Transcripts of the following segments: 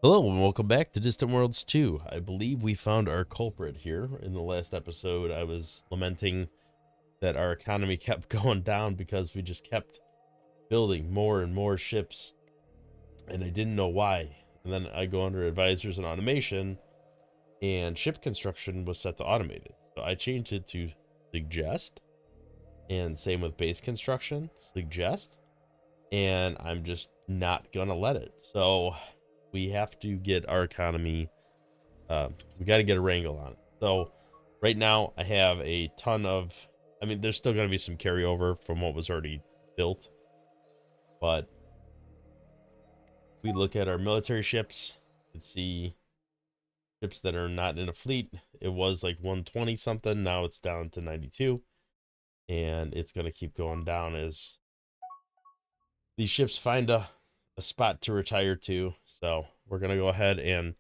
Hello and welcome back to Distant Worlds 2. I believe we found our culprit here. In the last episode, I was lamenting that our economy kept going down because we just kept building more and more ships, and I didn't know why. And then I go under advisors and automation, and ship construction was set to automated. So I changed it to suggest, and same with base construction, suggest, and I'm just not gonna let it. So we have to get our economy, we got to get a wrangle on it. So right now I have a ton of, I mean, there's still going to be some carryover from what was already built, but we look at our military ships and see ships that are not in a fleet. It was like 120 something, now it's down to 92, and it's going to keep going down as these ships find a spot to retire to. So we're going to go ahead and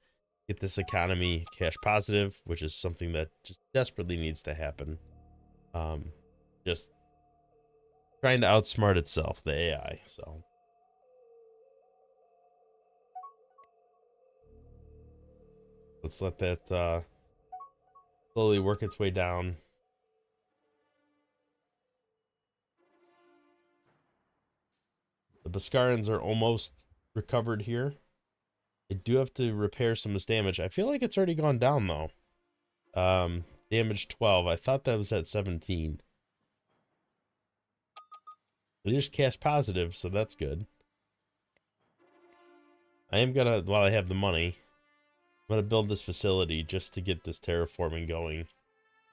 get this economy cash positive, which is something that just desperately needs to happen. Just trying to outsmart itself, the AI. So let's let that slowly work its way down. The Beskarians are almost recovered here. I do have to repair some of this damage. I feel like it's already gone down though. Damage 12. I thought that was at 17. It is cash positive, so that's good. I am gonna, while I have the money, I'm gonna build this facility just to get this terraforming going.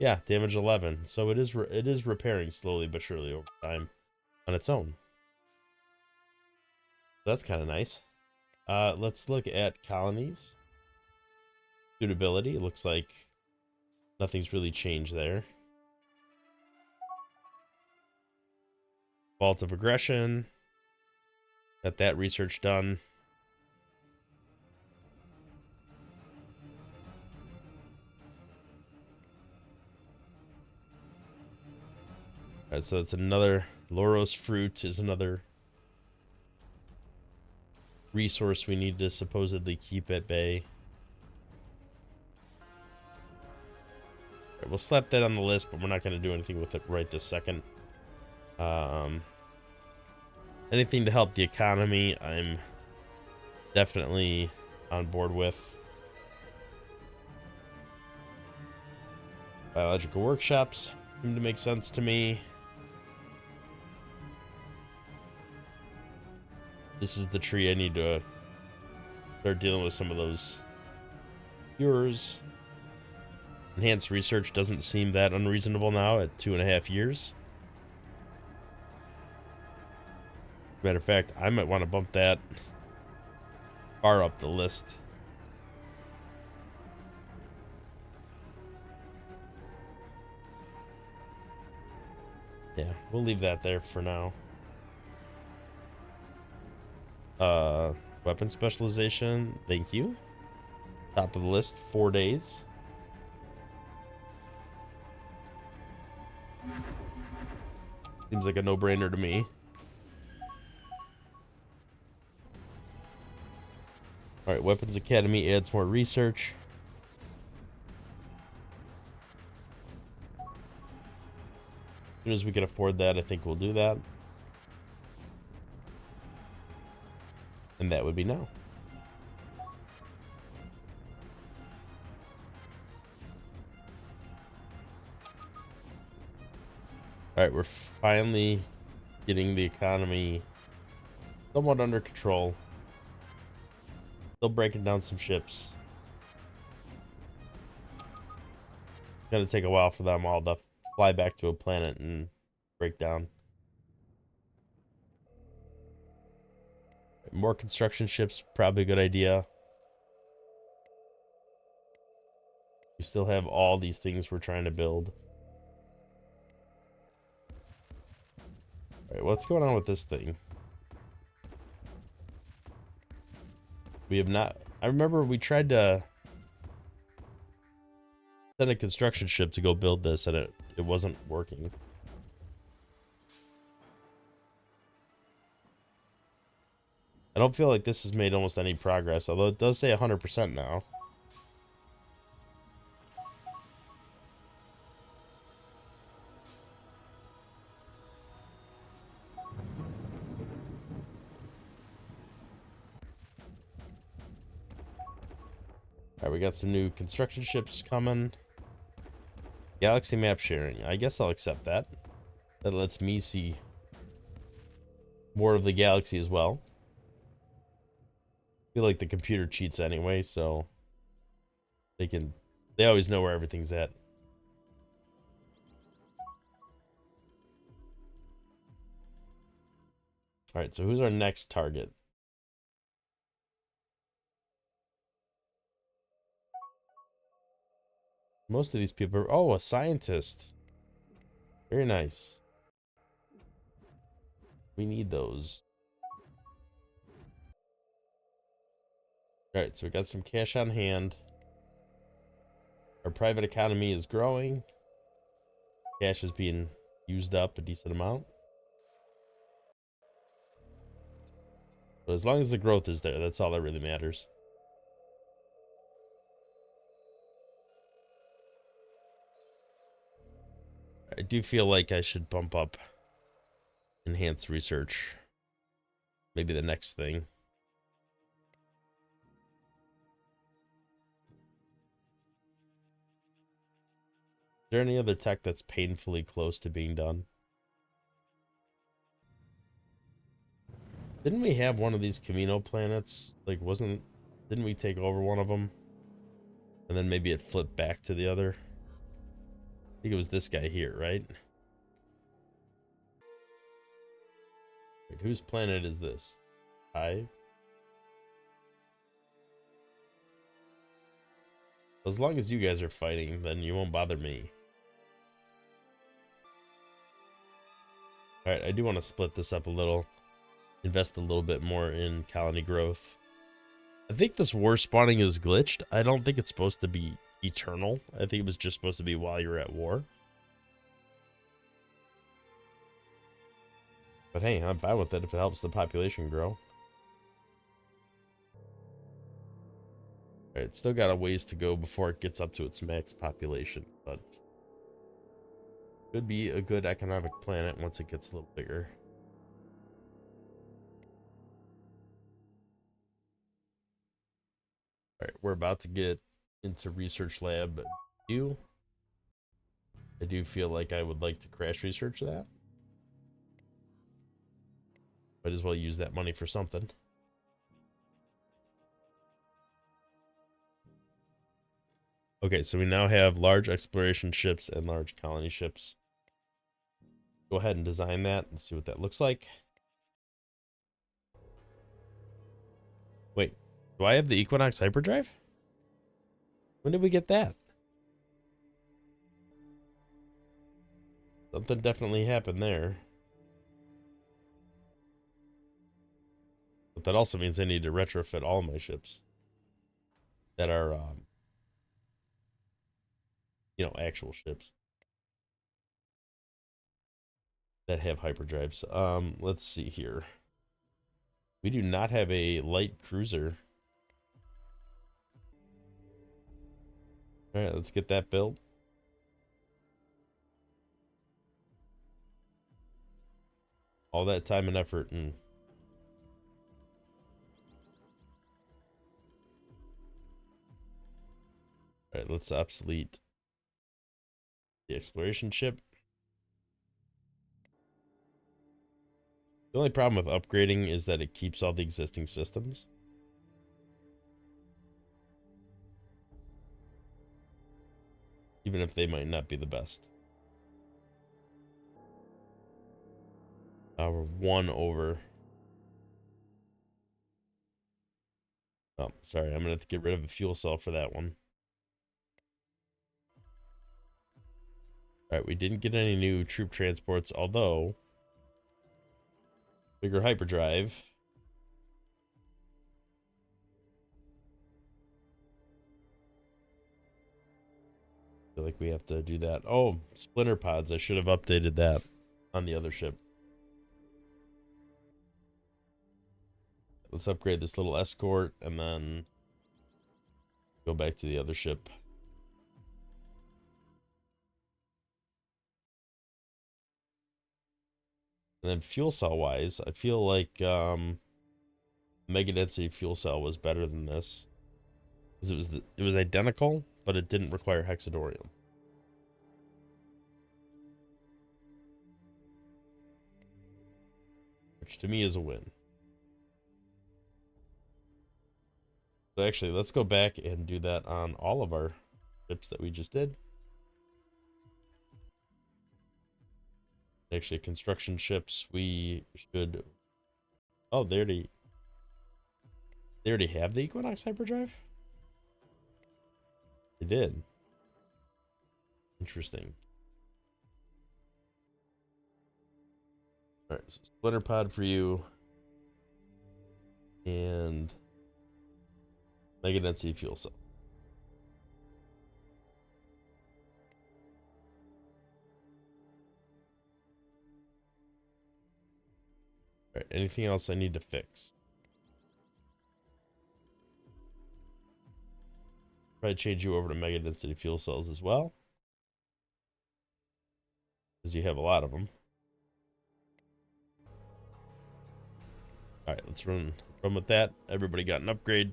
Yeah, damage 11. So it is repairing slowly but surely over time on its own. That's kind of nice. Let's look at colonies. Suitability. It looks like nothing's really changed there. Vault of aggression. Got that research done. Alright, so that's another Loros fruit is another resource we need to supposedly keep at bay. Right, we'll slap that on the list, but we're not going to do anything with it right this second. Anything to help the economy, I'm definitely on board with. Biological workshops seem to make sense to me. This is the tree I need to start dealing with some of those cures. Enhanced research doesn't seem that unreasonable now at 2.5 years. Matter of fact, I might want to bump that far up the list. Yeah, we'll leave that there for now. Weapon specialization, thank you. Top of the list, 4 days. Seems like a no-brainer to me. Alright, Weapons Academy adds more research. As soon as we can afford that, I think we'll do that. And that would be now. Alright, we're finally getting the economy somewhat under control. Still breaking down some ships. It's gonna take a while for them all to fly back to a planet and break down. More construction ships, probably a good idea. We still have all these things we're trying to build. Alright, what's going on with this thing? We have not... I remember we tried to send a construction ship to go build this, and it wasn't working. I don't feel like this has made almost any progress, although it does say 100% now. Alright, we got some new construction ships coming. Galaxy map sharing. I guess I'll accept that. That lets me see more of the galaxy as well. I feel like the computer cheats anyway, so they always know where everything's at. Alright, so who's our next target? Most of these people are... Oh, a scientist. Very nice. We need those. Alright, so we got some cash on hand. Our private economy is growing. Cash is being used up a decent amount. But as long as the growth is there, that's all that really matters. I do feel like I should bump up enhanced research. Maybe the next thing. Is there any other tech that's painfully close to being done? Didn't we have one of these Camino planets? Like, didn't we take over one of them? And then maybe it flipped back to the other? I think it was this guy here, right? Wait, whose planet is this? As long as you guys are fighting, then you won't bother me. Alright, I do want to split this up a little. Invest a little bit more in colony growth. I think this war spawning is glitched. I don't think it's supposed to be eternal. I think it was just supposed to be while you're at war. But hey, I'm fine with it if it helps the population grow. Alright, still got a ways to go before it gets up to its max population, but could be a good economic planet once it gets a little bigger. Alright, we're about to get into research lab 2. I do feel like I would like to crash research that. Might as well use that money for something. Okay, so we now have large exploration ships and large colony ships. Go ahead and design that and see what that looks like. Wait, do I have the Equinox hyperdrive? When did we get that? Something definitely happened there. But that also means I need to retrofit all my ships that are, you know, actual ships that have hyperdrives. Let's see here. We do not have a light cruiser. All right, let's get that built. All that time and effort and all right, let's obsolete the exploration ship. The only problem with upgrading is that it keeps all the existing systems. Even if they might not be the best. We're 1 over. Oh, sorry. I'm going to have to get rid of a fuel cell for that one. Alright, we didn't get any new troop transports, although bigger hyperdrive. I feel like we have to do that. Oh, splinter pods. I should have updated that on the other ship. let's upgrade this little escort and then go back to the other ship. And then fuel cell wise, I feel like mega density fuel cell was better than this. Because it was identical, but it didn't require hexadorium. Which to me is a win. So actually, let's go back and do that on all of our ships that we just did. Actually, construction ships, we should... Oh, they already have the Equinox hyperdrive? They did. Interesting. Alright, so splitter pod for you. And mega density fuel cell. Alright, anything else I need to fix? Probably change you over to mega density fuel cells as well, because you have a lot of them. Alright, let's run with that. Everybody got an upgrade.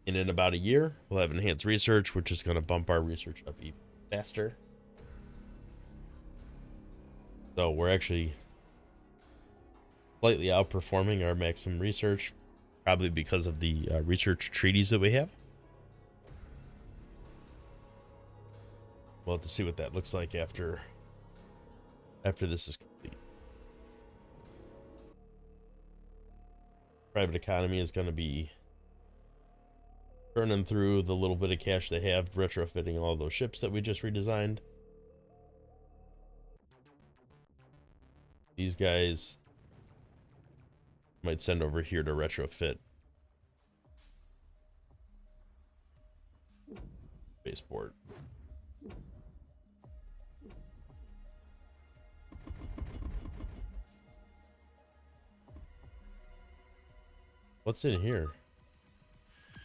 And in about a year, we'll have enhanced research, which is going to bump our research up even faster. So we're actually slightly outperforming our maximum research, probably because of the research treaties that we have. We'll have to see what that looks like after this is complete. Private economy is going to be burning through the little bit of cash they have, retrofitting all those ships that we just redesigned. These guys might send over here to retrofit spaceport. What's in here?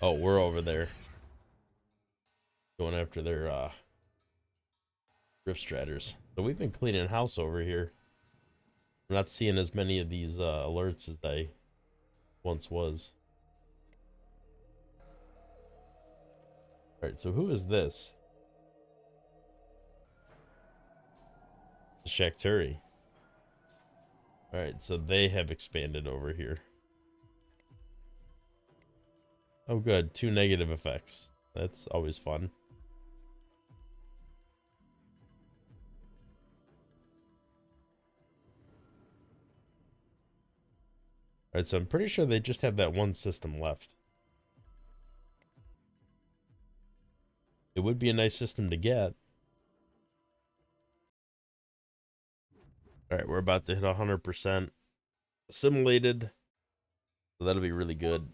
Oh, we're over there going after their rift straters. So we've been cleaning house over here. I'm not seeing as many of these alerts as I once was. Alright, so who is this? The Shakturi. Alright, so they have expanded over here. Oh good, 2 negative effects. That's always fun. Alright, so I'm pretty sure they just have that one system left. It would be a nice system to get. Alright, we're about to hit 100% assimilated. So that'll be really good.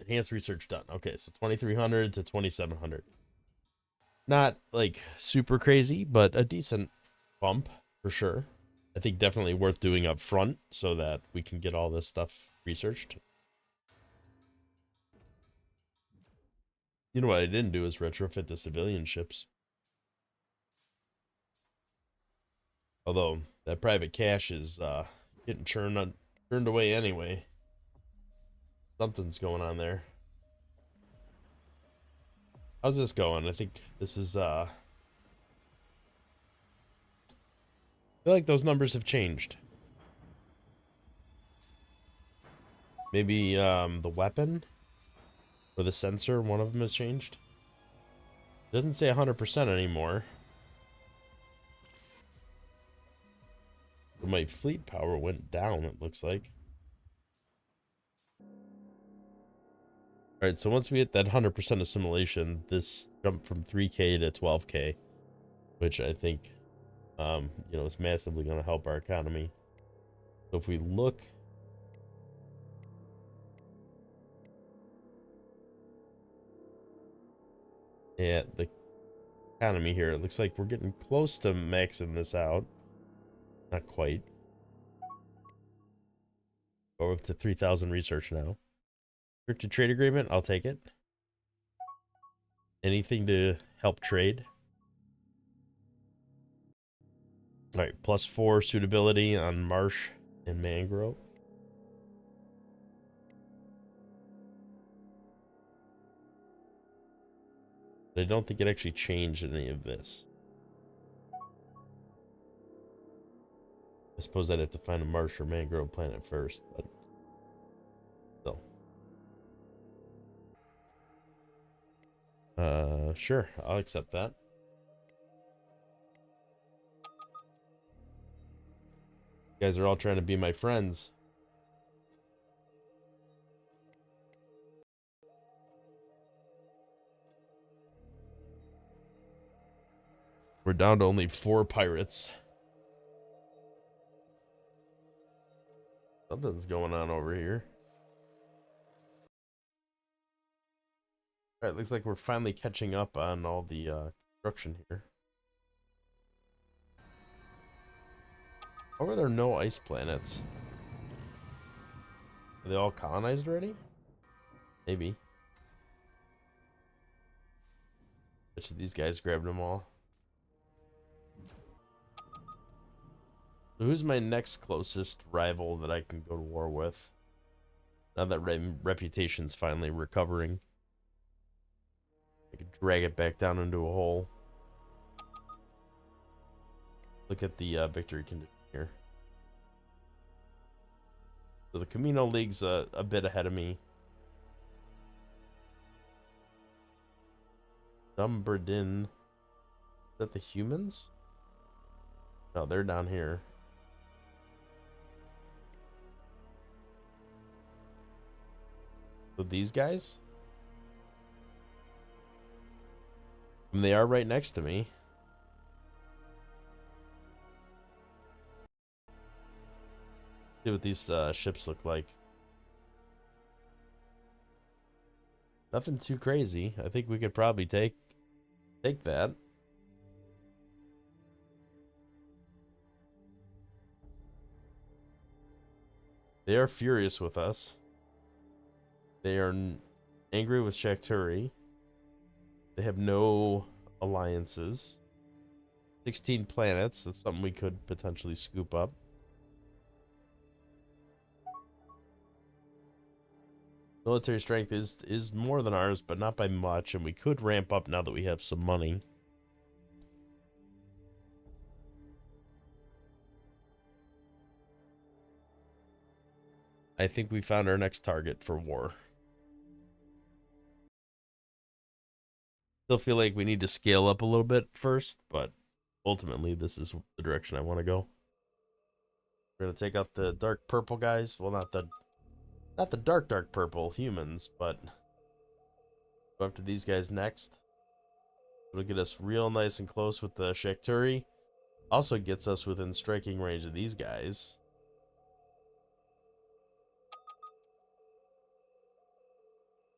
Enhanced research done. Okay, so 2300 to 2700. Not like super crazy, but a decent bump for sure. I think definitely worth doing up front so that we can get all this stuff researched. You know what I didn't do is retrofit the civilian ships. Although that private cache is getting turned away anyway. Something's going on there. How's this going? I think this is I feel like those numbers have changed. Maybe the weapon or the sensor, one of them has changed. It doesn't say 100% anymore. But my fleet power went down, it looks like. Alright, so once we hit that 100% assimilation, this jumped from 3K to 12K, which I think, you know, is massively going to help our economy. So if we look at the economy here, it looks like we're getting close to maxing this out. Not quite. Go up to 3,000 research now. Restricted trade agreement, I'll take it. Anything to help trade. All right, +4 suitability on marsh and mangrove. But I don't think it actually changed any of this. I suppose I'd have to find a marsh or mangrove planet first, but still. Sure, I'll accept that. You guys are all trying to be my friends. We're down to only 4 pirates. Something's going on over here. Alright, looks like we're finally catching up on all the construction here. How are there no ice planets? Are they all colonized already? Maybe. Bet you these guys grabbed them all. So who's my next closest rival that I can go to war with? Now that reputation's finally recovering. I could drag it back down into a hole. Look at the victory condition here. So the Camino League's a bit ahead of me. Dumberdin. Is that the humans? No, they're down here. So these guys? I mean, they are right next to me. See what these ships look like. Nothing too crazy. I think we could probably take that. They are furious with us. They are angry with Shakturi. They have no alliances. 16 planets. That's something we could potentially scoop up. Military strength is more than ours, but not by much, and we could ramp up now that we have some money. I think we found our next target for war. Still feel like we need to scale up a little bit first, but ultimately this is the direction I want to go. We're gonna take out the dark purple guys. Well, not the dark purple humans, but go after these guys next. It'll get us real nice and close with the Shakturi. Also gets us within striking range of these guys.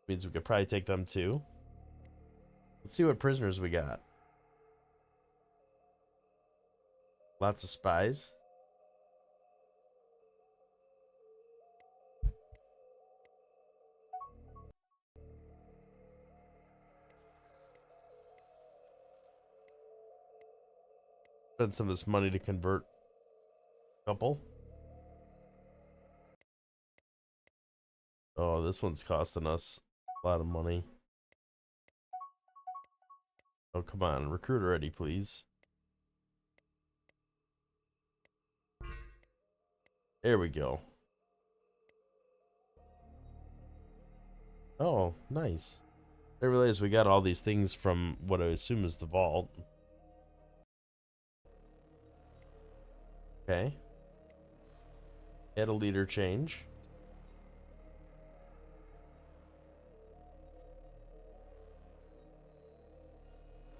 Means we could probably take them too. Let's see what prisoners we got. Lots of spies. Spend some of this money to convert a couple. Oh, this one's costing us a lot of money. Oh, come on. Recruit already, please. There we go. Oh, nice. I realize we got all these things from what I assume is the vault. Okay. Add a leader change.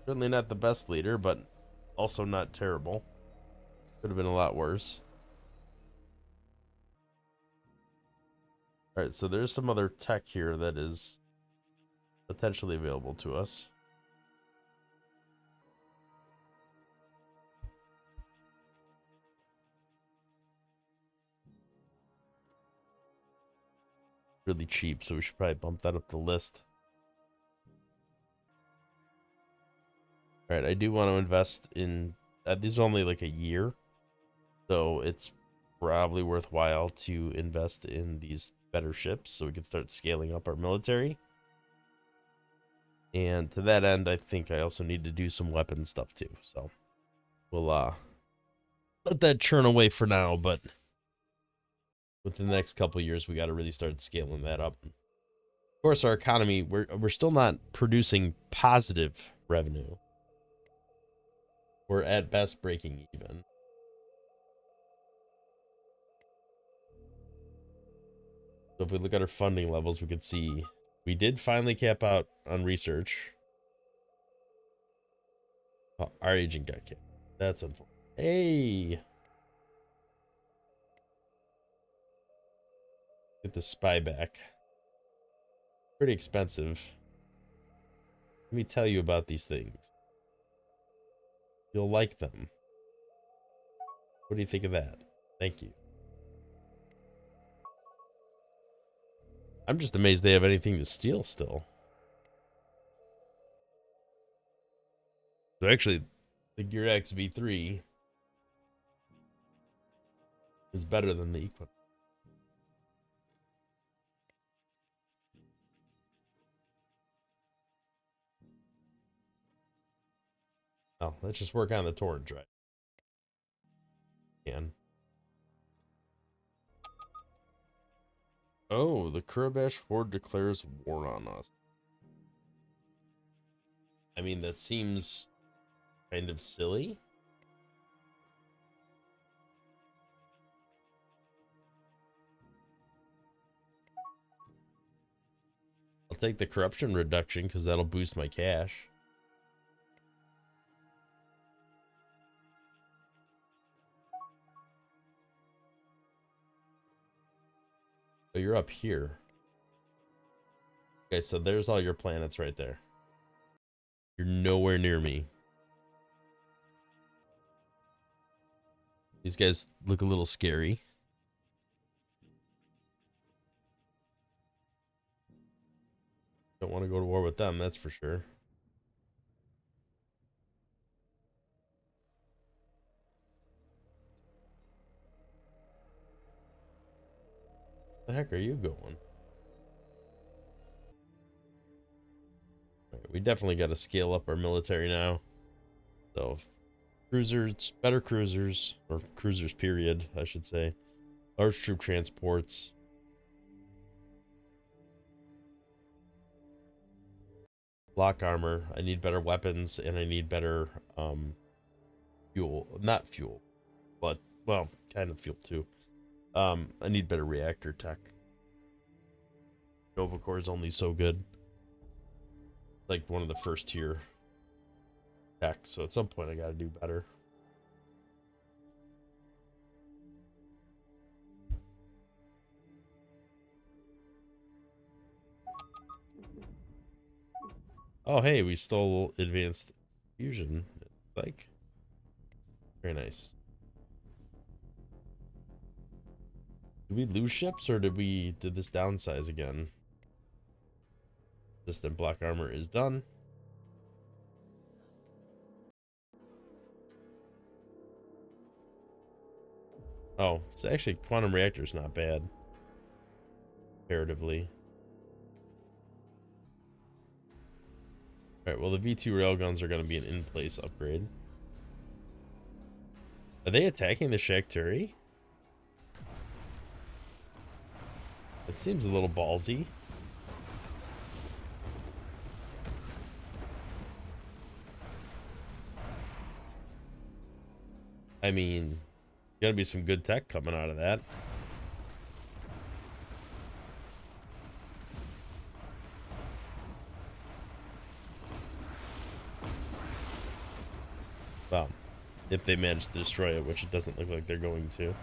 Certainly not the best leader, but also not terrible. Could have been a lot worse. Alright, so there's some other tech here that is potentially available to us. really cheap, so we should probably bump that up the list. All right, I do want to invest in. These are only like a year, so it's probably worthwhile to invest in these better ships so we can start scaling up our military. And to that end, I think I also need to do some weapon stuff too. So we'll let that churn away for now, but within the next couple of years, we got to really start scaling that up. Of course, our economy, we're still not producing positive revenue. We're at best breaking even. So if we look at our funding levels, we can see we did finally cap out on research. Oh, our agent got kicked. That's unfortunate. Hey! Get the spy back. Pretty expensive. Let me tell you about these things. You'll like them. What do you think of that? Thank you. I'm just amazed they have anything to steal still. So actually, the Gear X V3 is better than the Equinox. Oh, let's just work on the torrent drive. Can. Oh, the Kurabash Horde declares war on us. I mean, that seems kind of silly. I'll take the corruption reduction because that'll boost my cash. Oh, you're up here. Okay, so there's all your planets right there. You're nowhere near me. These guys look a little scary. Don't want to go to war with them, that's for sure. The heck are you going? Right, we definitely got to scale up our military now. So, cruisers, better cruisers, or cruisers period, I should say. Large troop transports. Block armor. I need better weapons, and I need better fuel. Not fuel, but, well, kind of fuel too. I need better reactor tech. Nova Core is only so good. Like one of the first tier tech, so at some point I gotta do better. Oh, hey, we stole advanced fusion. Like, very nice. Did we lose ships or did this downsize again? Distant block armor is done. Oh, so actually quantum reactor's not bad. Comparatively. Alright, well the V2 railguns are gonna be an in-place upgrade. Are they attacking the Shakturi? That seems a little ballsy. I mean, gotta be some good tech coming out of that. Well, if they manage to destroy it, which it doesn't look like they're going to.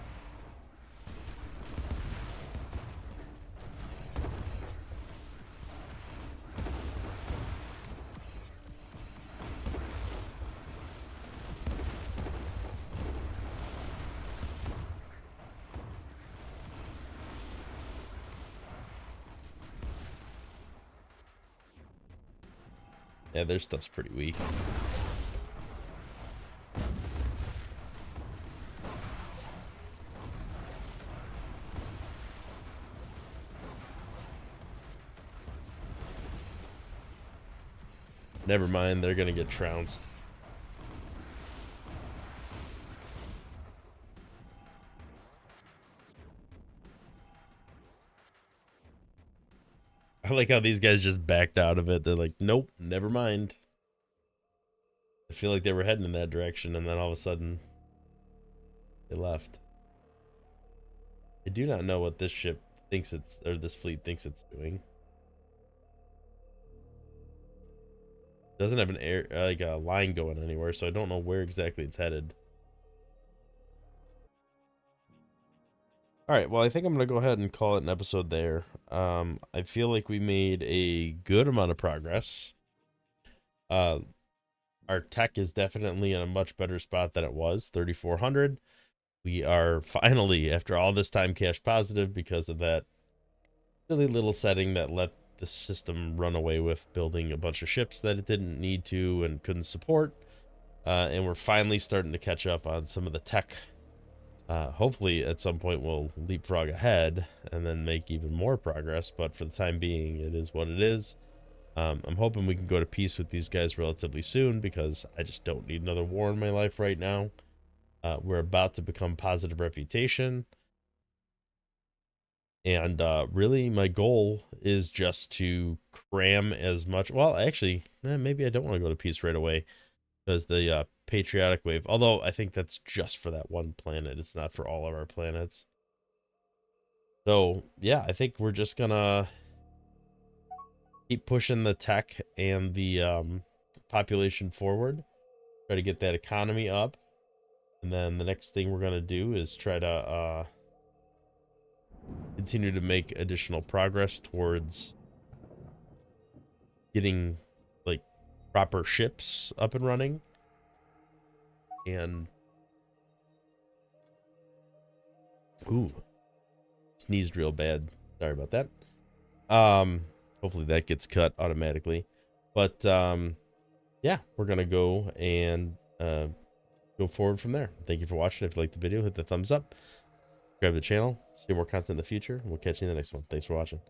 Yeah, their stuff's pretty weak. Never mind, they're gonna get trounced. I like how these guys just backed out of it. They're like, nope, never mind. I feel like they were heading in that direction, and then all of a sudden, they left. I do not know what this ship thinks it's, or this fleet thinks it's doing. Doesn't have an air, like a line going anywhere, so I don't know where exactly it's headed. All right, well, I think I'm gonna go ahead and call it an episode there. I feel like we made a good amount of progress. Uh, our tech is definitely in a much better spot than it was, 3,400. We are finally, after all this time, cash positive because of that silly little setting that let the system run away with building a bunch of ships that it didn't need to and couldn't support. And we're finally starting to catch up on some of the tech. Hopefully, at some point, we'll leapfrog ahead and then make even more progress. But for the time being, it is what it is. I'm hoping we can go to peace with these guys relatively soon because I just don't need another war in my life right now. We're about to become positive reputation. And really, my goal is just to cram as much. Well, actually, maybe I don't want to go to peace right away because the patriotic wave. Although I think that's just for that one planet. It's not for all of our planets. So yeah, I think we're just gonna keep pushing the tech and the population forward. Try to get that economy up, and then the next thing we're gonna do is try to continue to make additional progress towards getting like proper ships up and running. And ooh, sneezed real bad. Sorry about that. Hopefully that gets cut automatically. But yeah, we're gonna go and go forward from there. Thank you for watching. If you liked the video, hit the thumbs up, subscribe to the channel, see more content in the future. We'll catch you in the next one. Thanks for watching.